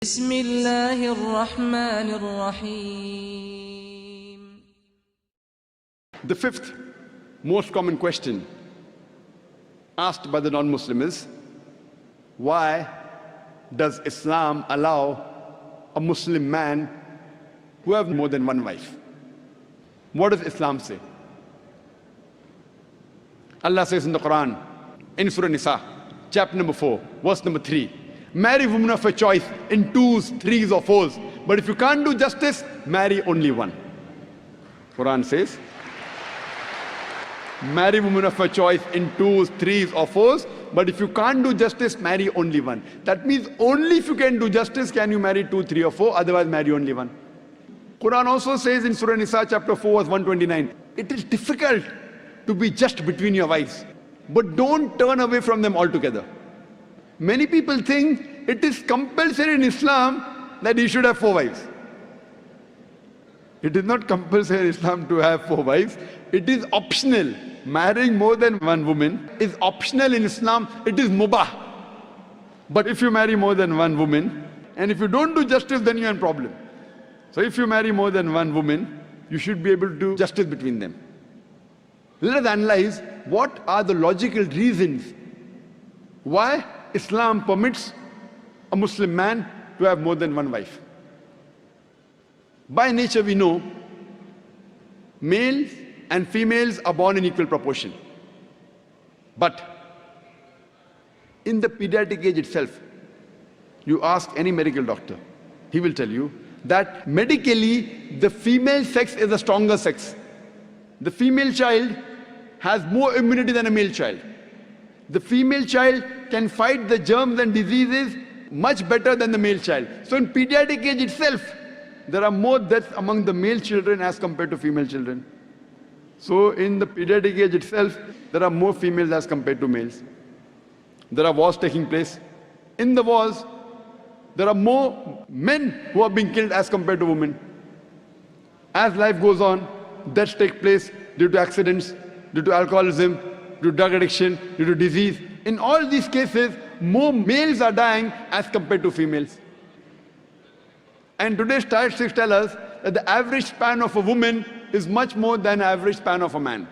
بسم الله الرحمن الرحيم. The fifth most common question asked by the non-Muslim is, why does Islam allow a Muslim man who have more than one wife? What does Islam say? Allah says in the Quran, in Surah Nisa, chapter number 4, verse number 3, marry women of your choice in 2s, 3s or 4s. But if you can't do justice, marry only one. Quran says, marry women of your choice in 2s, 3s or 4s. But if you can't do justice, marry only one. That means only if you can do justice can you marry 2, 3 or 4, otherwise marry only one. Quran also says in Surah Nisa chapter 4 verse 129, it is difficult to be just between your wives, but don't turn away from them altogether. Many people think it is compulsory in Islam that you should have 4 wives. It is not compulsory in Islam to have 4 wives. It is optional. Marrying more than one woman is optional in Islam. It is mubah. But if you marry more than one woman, and if you don't do justice, then you're in problem. So if you marry more than one woman, you should be able to do justice between them. Let us analyze what are the logical reasons why Islam permits a Muslim man to have more than one wife. By nature we know males and females are born in equal proportion. But in the pediatric age itself, you ask any medical doctor, he will tell you that medically the female sex is the stronger sex. The female child has more immunity than a male child. The female child can fight the germs and diseases much better than the male child. So in pediatric age itself, there are more deaths among the male children as compared to female children. So in the pediatric age itself, there are more females as compared to males. There are wars taking place. In the wars, there are more men who are being killed as compared to women. As life goes on, deaths take place due to accidents, due to alcoholism, due to drug addiction, due to disease. In all these cases, more males are dying as compared to females. And today's statistics tell us that the average span of a woman is much more than the average span of a man.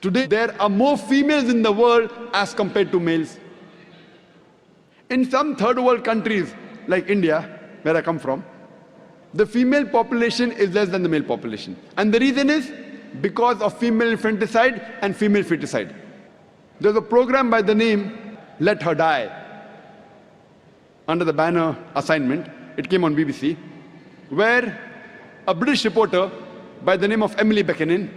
Today, there are more females in the world as compared to males. In some third world countries, like India, where I come from, the female population is less than the male population. And the reason is because of female infanticide and female feticide. There's a program by the name Let Her Die, under the banner Assignment. It came on BBC, where a British reporter by the name of Emily Beckenin,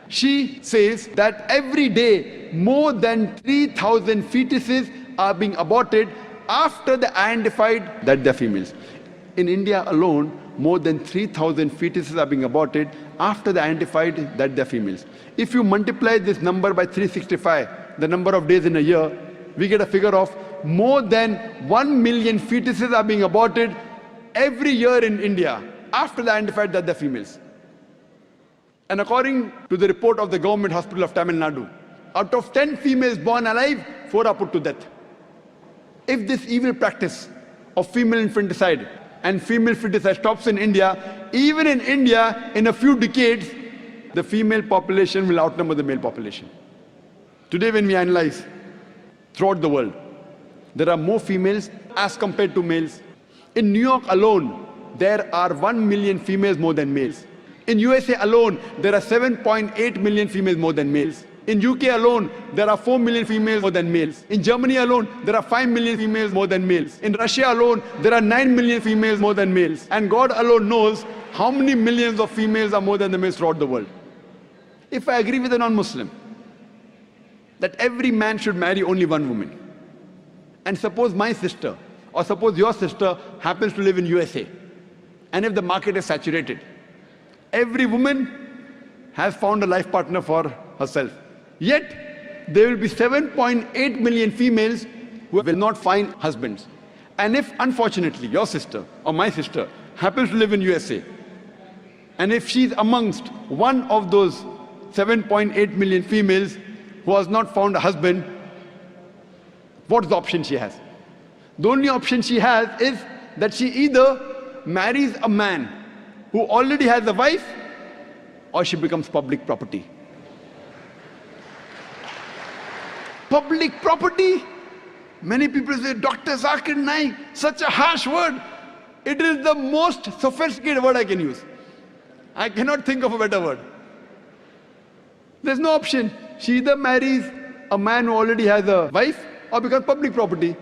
she says that every day more than 3,000 fetuses are being aborted after they identified that they're females. In India alone, more than 3,000 fetuses are being aborted after they identified that they're females. If you multiply this number by 365, the number of days in a year, we get a figure of more than 1 million fetuses are being aborted every year in India after they identified that they're females. And according to the report of the government hospital of Tamil Nadu, out of 10 females born alive, 4 are put to death. If this evil practice of female infanticide and female feticide stops in India, even in India, in a few decades, the female population will outnumber the male population. Today when we analyze throughout the world, there are more females as compared to males. In New York alone, there are 1 million females more than males. In USA alone, there are 7.8 million females more than males. In UK alone, there are 4 million females more than males. In Germany alone, there are 5 million females more than males. In Russia alone, there are 9 million females more than males. And God alone knows how many millions of females are more than the males throughout the world. If I agree with a non-Muslim that every man should marry only one woman, and suppose my sister or suppose your sister happens to live in USA, and if the market is saturated, every woman has found a life partner for herself. Yet, there will be 7.8 million females who will not find husbands. And if, unfortunately, your sister or my sister happens to live in USA, and if she's amongst one of those 7.8 million females who has not found a husband, what's the option she has? The only option she has is that she either marries a man who already has a wife, or she becomes public property. Public property? Many people say, Dr. Zakir Naik, such a harsh word. It is the most sophisticated word I can use. I cannot think of a better word. There's no option. She either marries a man who already has a wife or becomes public property.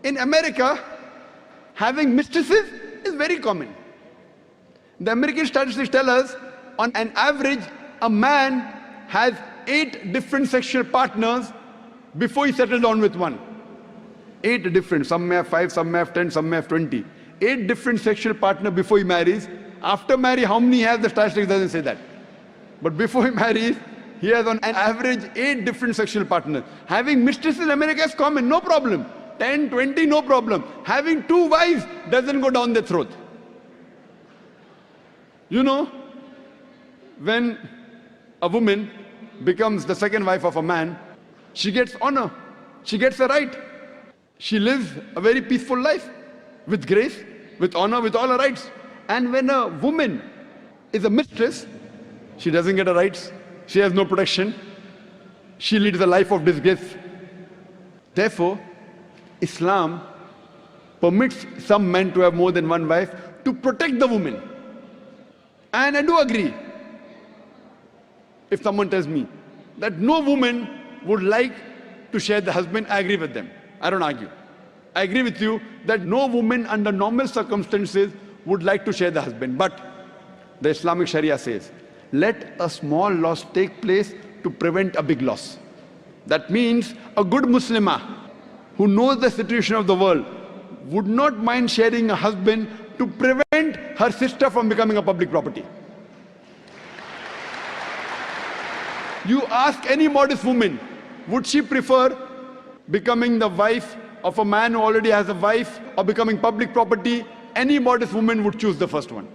In America, having mistresses is very common. The American statistics tell us, on an average, a man has 8 different sexual partners before he settles down with one. 8 different, some may have 5, some may have 10, some may have 20. 8 different sexual partners before he marries. After marriage, how many he has, the statistics doesn't say that. But before he marries, he has on an average 8 different sexual partners. Having mistresses in America is common, no problem. 10, 20, no problem. Having 2 wives doesn't go down the throat. You know, when a woman becomes the second wife of a man, she gets honor, she gets a right. She lives a very peaceful life, with grace, with honor, with all her rights. And when a woman is a mistress, she doesn't get her rights, she has no protection, she leads a life of disgrace. Therefore, Islam permits some men to have more than one wife to protect the woman. And I do agree, if someone tells me that no woman would like to share the husband, I agree with them. I don't argue. I agree with you that no woman under normal circumstances would like to share the husband. But the Islamic Sharia says, let a small loss take place to prevent a big loss. That means a good Muslimah who knows the situation of the world would not mind sharing a husband to prevent her sister from becoming a public property. You ask any modest woman, would she prefer becoming the wife of a man who already has a wife or becoming public property? Any modest woman would choose the first one.